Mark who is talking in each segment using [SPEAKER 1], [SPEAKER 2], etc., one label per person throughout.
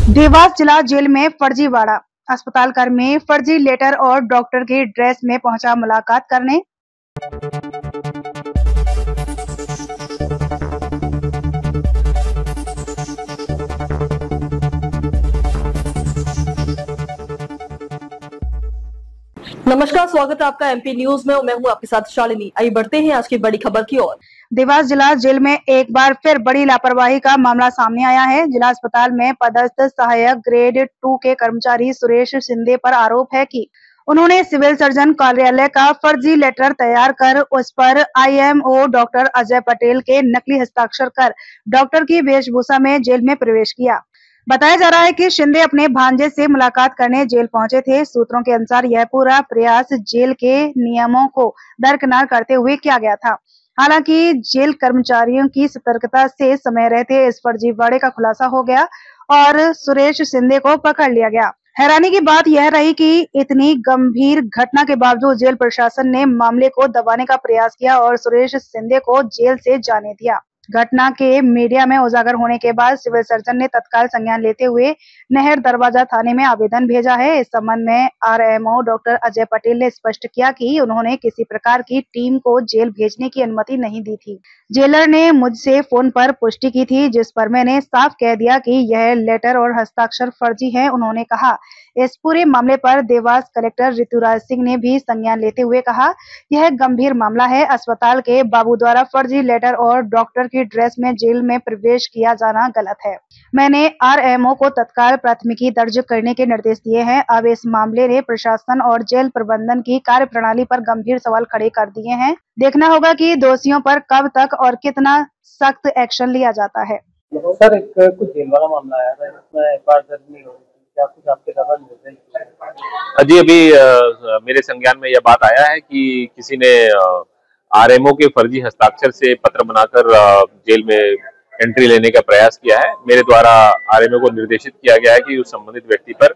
[SPEAKER 1] देवास जिला जेल में फर्जीवाड़ा। अस्पताल कर्मी फर्जी लेटर और डॉक्टर की ड्रेस में पहुंचा मुलाकात करने।
[SPEAKER 2] नमस्कार, स्वागत है आपका एमपी न्यूज में। मैं हूं आपके साथ शालिनी। आइए बढ़ते हैं आज की बड़ी खबर की ओर।
[SPEAKER 1] देवास जिला जेल में एक बार फिर बड़ी लापरवाही का मामला सामने आया है। जिला अस्पताल में पदस्थ सहायक ग्रेड 2 के कर्मचारी सुरेश शिंदे पर आरोप है कि उन्होंने सिविल सर्जन कार्यालय का फर्जी लेटर तैयार कर उस पर आईएमओ डॉक्टर अजय पटेल के नकली हस्ताक्षर कर डॉक्टर की वेशभूषा में जेल में प्रवेश किया। बताया जा रहा है कि शिंदे अपने भांजे से मुलाकात करने जेल पहुंचे थे। सूत्रों के अनुसार यह पूरा प्रयास जेल के नियमों को दरकिनार करते हुए किया गया था। हालांकि जेल कर्मचारियों की सतर्कता से समय रहते इस फर्जीवाड़े का खुलासा हो गया और सुरेश शिंदे को पकड़ लिया गया। हैरानी की बात यह रही कि इतनी गंभीर घटना के बावजूद जेल प्रशासन ने मामले को दबाने का प्रयास किया और सुरेश शिंदे को जेल से जाने दिया। घटना के मीडिया में उजागर होने के बाद सिविल सर्जन ने तत्काल संज्ञान लेते हुए नहर दरवाजा थाने में आवेदन भेजा है। इस संबंध में आरएमओ डॉक्टर अजय पटेल ने स्पष्ट किया कि उन्होंने किसी प्रकार की टीम को जेल भेजने की अनुमति नहीं दी थी। जेलर ने मुझसे फोन पर पुष्टि की थी, जिस पर मैंने साफ कह दिया कि यह लेटर और हस्ताक्षर फर्जी है। उन्होंने कहा, इस पूरे मामले पर देवास कलेक्टर ऋतुराज सिंह ने भी संज्ञान लेते हुए कहा, यह गंभीर मामला है। अस्पताल के बाबू द्वारा फर्जी लेटर और डॉक्टर की ड्रेस में जेल में प्रवेश किया जाना गलत है। मैंने आरएमओ को तत्काल प्राथमिकी दर्ज करने के निर्देश दिए हैं। अब इस मामले ने प्रशासन और जेल प्रबंधन की कार्यप्रणाली पर गंभीर सवाल खड़े कर दिए हैं। देखना होगा कि दोषियों पर कब तक और कितना सख्त एक्शन लिया जाता है।
[SPEAKER 3] सर, एक कुछ जेल वाला मामला आया था जिसमें एफआईआर दर्ज नहीं हो रही थी, क्या कुछ आपके द्वारा निर्देश?
[SPEAKER 4] जी, अभी मेरे संज्ञान में यह बात आया है कि किसी ने आरएमओ के फर्जी हस्ताक्षर से पत्र बनाकर जेल में एंट्री लेने का प्रयास किया है। मेरे द्वारा आरएमओ को निर्देशित किया गया है कि उस संबंधित व्यक्ति पर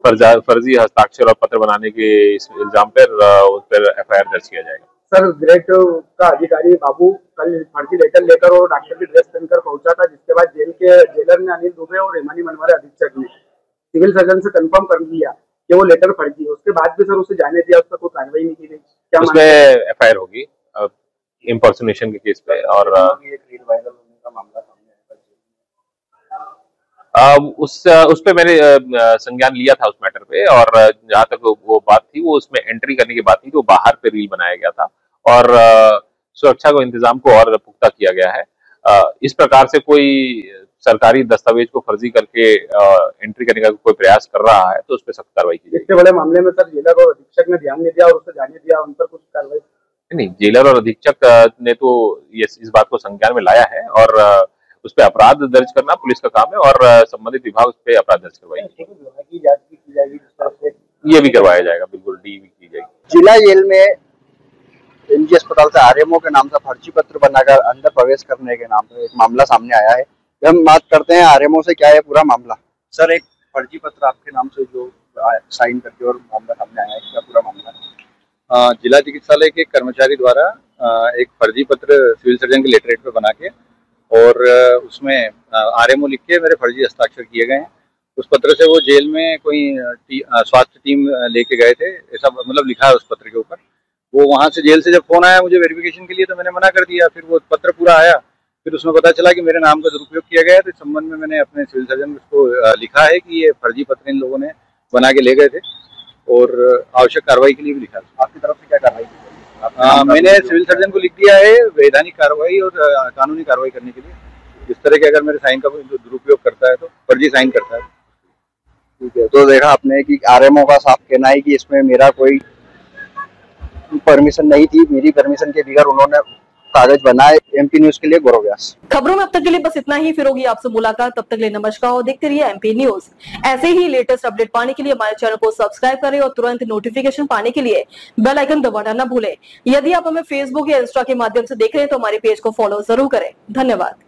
[SPEAKER 4] फर्जी हस्ताक्षर और पत्र बनाने के इस इल्जाम पर उस पर एफआईआर दर्ज किया जाएगा।
[SPEAKER 3] सर, ग्रेड का अधिकारी बाबू कल फर्जी लेटर लेकर और डॉक्टर की ड्रेस पहनकर पहुंचा था, जिसके बाद जेल के जेलर ने अनिल दुबे और हेमानी मनवारे अधीक्षक ने सिविल सर्जन से कंफर्म कर दिया कि वो लेटर फर्जी है। उसके बाद भी सर उसे जाने दिया, उस पर कोई कार्रवाई नहीं की गई। क्या
[SPEAKER 4] उसमें एफआईआर होगी इम्पर्सोनेशन के केस पे और उस पे मैंने संज्ञान लिया था उस मैटर पे, और जहां तक वो बात थी, वो उसमें एंट्री करने की बात थी, तो बाहर पे रील बनाया गया था और सुरक्षा को इंतजाम को और पुख्ता किया गया है। इस प्रकार से कोई सरकारी दस्तावेज को फर्जी करके एंट्री करने का कोई प्रयास कर रहा है तो उस पर सख्त कार्रवाई की जाएगी।
[SPEAKER 3] इतने बड़े मामले में सर जेलर और अधीक्षक ने ध्यान नहीं दिया और उसे जाने दिया, उन पर कुछ कार्रवाई
[SPEAKER 4] नहीं? जेलर और अधीक्षक ने तो इस बात को संज्ञान में लाया है और उस पर अपराध दर्ज करना पुलिस का काम है और संबंधित विभाग उस पर अपराध दर्ज करवाएंगे। ये भी करवाया जाएगा, बिल्कुल डी भी की जाएगी।
[SPEAKER 5] जिला जेल में एमजी अस्पताल से आरएमओ के नाम से फर्जी पत्र बनाकर अंदर प्रवेश करने के नाम पर एक मामला सामने आया है। हम बात करते हैं आरएमओ से, क्या है पूरा मामला। सर, एक फर्जी पत्र आपके नाम से जो साइन करके और मामला सामने आया है, क्या पूरा मामला?
[SPEAKER 6] जिला चिकित्सालय के कर्मचारी द्वारा एक फर्जी पत्र सिविल सर्जन के लेटरेट पे बना के और उसमें आरएमओ लिख के मेरे फर्जी हस्ताक्षर किए गए हैं। उस पत्र से वो जेल में कोई स्वास्थ्य टीम लेके गए थे, ऐसा मतलब लिखा है उस पत्र के ऊपर। वो वहाँ से जेल से जब फोन आया मुझे वेरिफिकेशन के लिए, तो मैंने मना कर दिया। फिर वो पत्र पूरा आया, फिर उसमें पता चला कि मेरे नाम का दुरुपयोग किया गया है। तो इस संबंध में मैंने अपने सिविल सर्जन को लिखा है कि ये फर्जी पत्र इन लोगों ने बना के ले गए थे और आवश्यक कार्रवाई के लिए भी लिखा।
[SPEAKER 3] आपकी तरफ से क्या कार्रवाई की?
[SPEAKER 6] मैंने सिविल सर्जन को लिख दिया है वैधानिक कार्रवाई और कानूनी कार्रवाई करने के लिए। इस तरह के अगर मेरे साइन का दुरुपयोग करता है तो फर्जी साइन करता है।
[SPEAKER 5] ठीक है, तो देखा आपने कि आरएमओ का साफ कहना है कि इसमें मेरा कोई परमिशन नहीं थी, मेरी परमिशन के बगैर उन्होंने कागज बनाए। एमपी न्यूज के लिए गौरव व्यास।
[SPEAKER 2] खबरों में अब तक के लिए बस इतना ही। फिर होगी आपसे मुलाकात, तब तक के लिए नमस्कार और देखते रहिए एमपी न्यूज। ऐसे ही लेटेस्ट अपडेट पाने के लिए हमारे चैनल को सब्सक्राइब करें और तुरंत नोटिफिकेशन पाने के लिए बेल आइकन दबाना न भूलें। यदि आप हमें फेसबुक या इंस्टा के माध्यम से देख रहे हैं तो हमारे पेज को फॉलो जरूर करें। धन्यवाद।